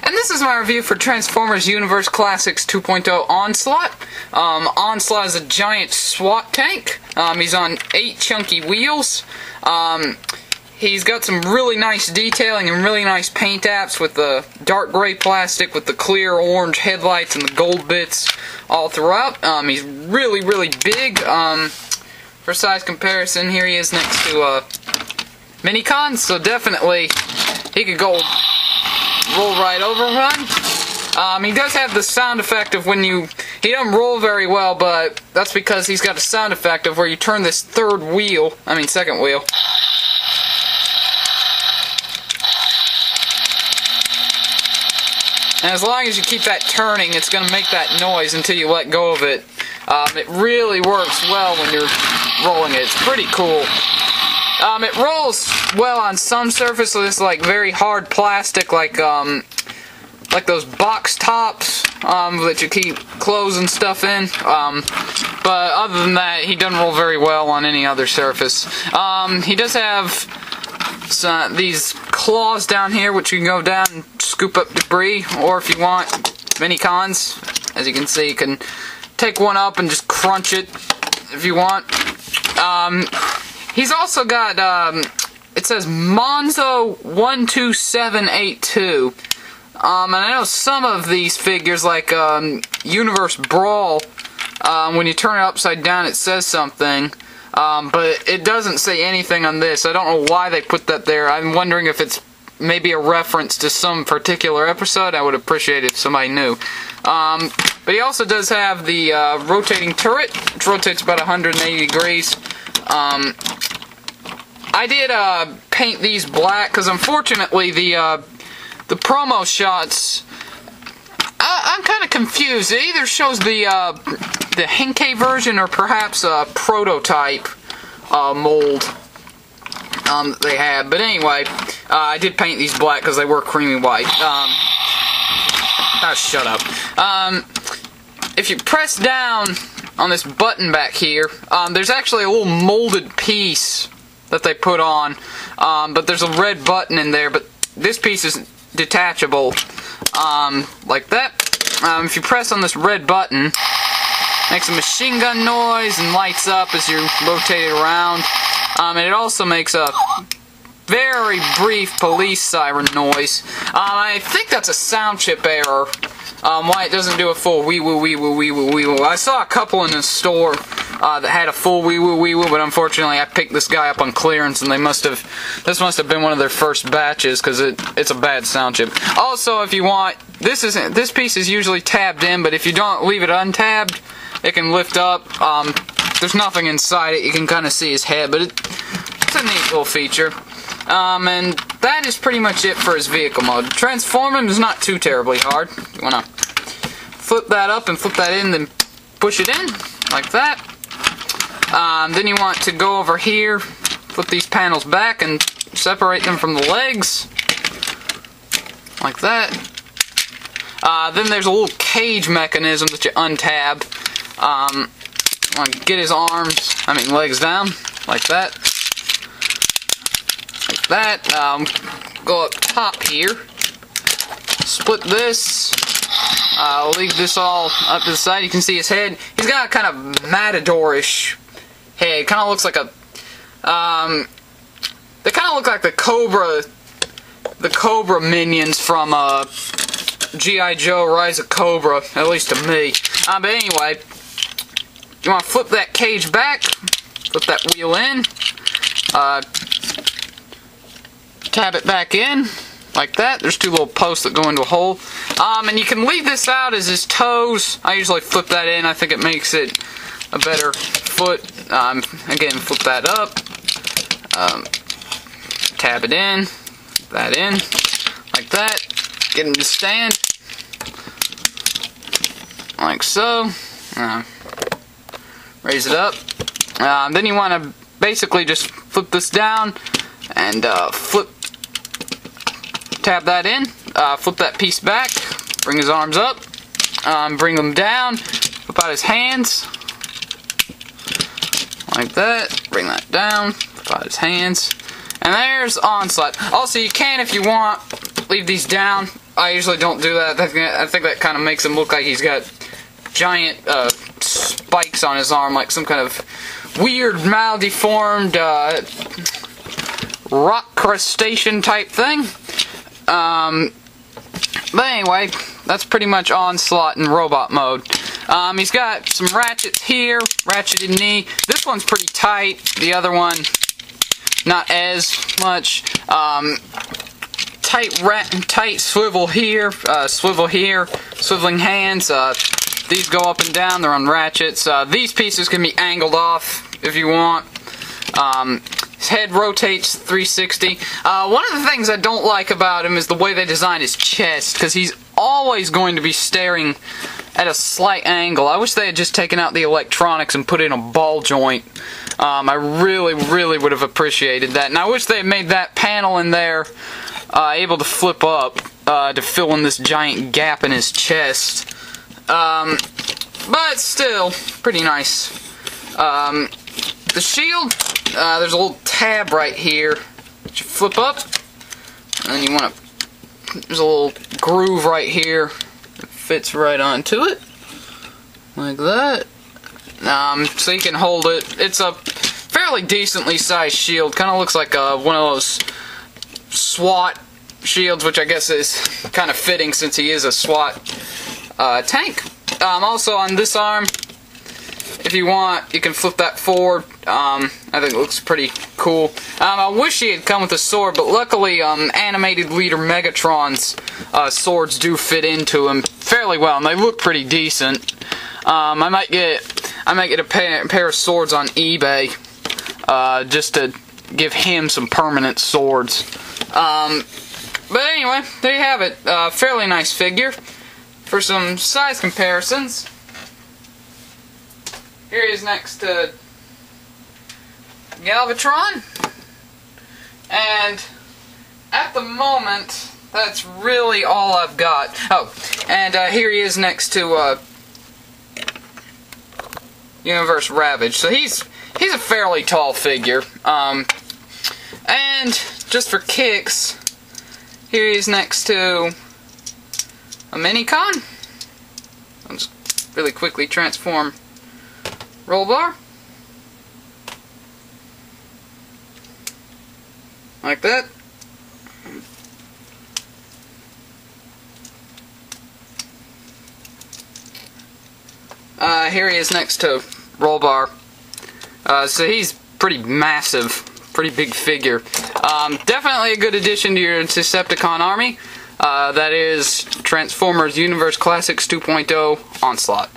And this is my review for Transformers Universe Classics 2.0 Onslaught. Onslaught is a giant SWAT tank. He's on 8 chunky wheels. He's got some really nice detailing and really nice paint apps with the dark gray plastic with the clear orange headlights and the gold bits all throughout. He's really, really big. For size comparison, here he is next to Minicons, so definitely he could go roll right over one. He does have the sound effect of when he doesn't roll very well, but that's because he's got a sound effect of where you turn this second wheel. And as long as you keep that turning, it's going to make that noise until you let go of it. It really works well when you're rolling it. It's pretty cool. It rolls well on some surfaces, like very hard plastic, like those box tops that you keep clothes and stuff in. But other than that, he doesn't roll very well on any other surface. He does have these claws down here, which you can go down and scoop up debris, or if you want, Minicons, as you can see, you can take one up and just crunch it if you want. He's also got, it says Monzo 12782. And I know some of these figures, like Universe Brawl, when you turn it upside down it says something, but it doesn't say anything on this. I don't know why they put that there. I'm wondering if it's maybe a reference to some particular episode. I would appreciate it if somebody knew. But he also does have the rotating turret, which rotates about 180 degrees. I did paint these black because unfortunately the promo shots, I'm kind of confused. It either shows the Henkei version or perhaps a prototype mold that they had. But anyway, I did paint these black because they were creamy white. Shut up. If you press down on this button back here, there's actually a little molded piece that they put on, but there's a red button in there, but this piece is detachable, like that. If you press on this red button, it makes a machine gun noise and lights up as you rotate it around, and it also makes a very brief police siren noise. I think that's a sound chip error, why it doesn't do a full wee woo wee woo wee woo wee woo. I saw a couple in the store that had a full wee woo wee woo, but unfortunately I picked this guy up on clearance, and this must have been one of their first batches because it's a bad sound chip. Also, if you want, this piece is usually tabbed in, but if you don't leave it untabbed, it can lift up. There's nothing inside it. You can kind of see his head, but it's a neat little feature. And that is pretty much it for his vehicle mode. Transform him is not too terribly hard. You want to flip that up and flip that in, then push it in, like that. Then you want to go over here, flip these panels back and separate them from the legs, like that. Then there's a little cage mechanism that you untab. Want to get his legs down, like that. Like that. Go up top here. Split this. Leave this all up to the side. You can see his head. He's got a kind of matador-ish head. Kind of looks like a. They kind of look like the Cobra minions from G.I. Joe: Rise of Cobra, at least to me. But anyway, you want to flip that cage back. Flip that wheel in. Tab it back in, like that. There's 2 little posts that go into a hole. And you can leave this out as his toes. I usually flip that in. I think it makes it a better foot. Again, flip that up. Tab it in. That in. Like that. Get him to stand. Like so. Raise it up. Then you want to basically just flip this down and tab that in, flip that piece back, bring his arms up, bring them down, flip out his hands, like that, bring that down, flip out his hands, and there's Onslaught. Also, you can, if you want, leave these down. I usually don't do that. I think that kind of makes him look like he's got giant spikes on his arm, like some kind of weird, maldeformed rock crustacean type thing. But anyway, that's pretty much Onslaught in robot mode. He's got some ratchets here, ratcheted knee. This one's pretty tight. The other one, not as much. Tight swivel here, swiveling hands. These go up and down. They're on ratchets. These pieces can be angled off if you want. His head rotates 360. One of the things I don't like about him is the way they designed his chest, because he's always going to be staring at a slight angle. I wish they had just taken out the electronics and put in a ball joint. I really, really would have appreciated that. And I wish they had made that panel in there able to flip up to fill in this giant gap in his chest. But still, pretty nice. The shield, there's a little tab right here that you flip up, and then you want to, there's a little groove right here that fits right onto it, like that. So you can hold it. It's a fairly decently sized shield, kind of looks like one of those SWAT shields, which I guess is kind of fitting since he is a SWAT tank. Also on this arm, if you want, you can flip that forward. I think it looks pretty cool. I wish he had come with a sword, but luckily animated leader Megatron's swords do fit into him fairly well, and they look pretty decent. I might get a pair of swords on eBay just to give him some permanent swords. But anyway, there you have it. Fairly nice figure. For some size comparisons, here he is next to Galvatron, and at the moment, that's really all I've got. Oh, and here he is next to Universe Ravage. So he's a fairly tall figure. And just for kicks, here he is next to a Minicon. I'll just really quickly transform Rollbar. Like that. Here he is next to Rollbar. So he's pretty massive, pretty big figure. Definitely a good addition to your Decepticon army. That is Transformers Universe Classics 2.0 Onslaught.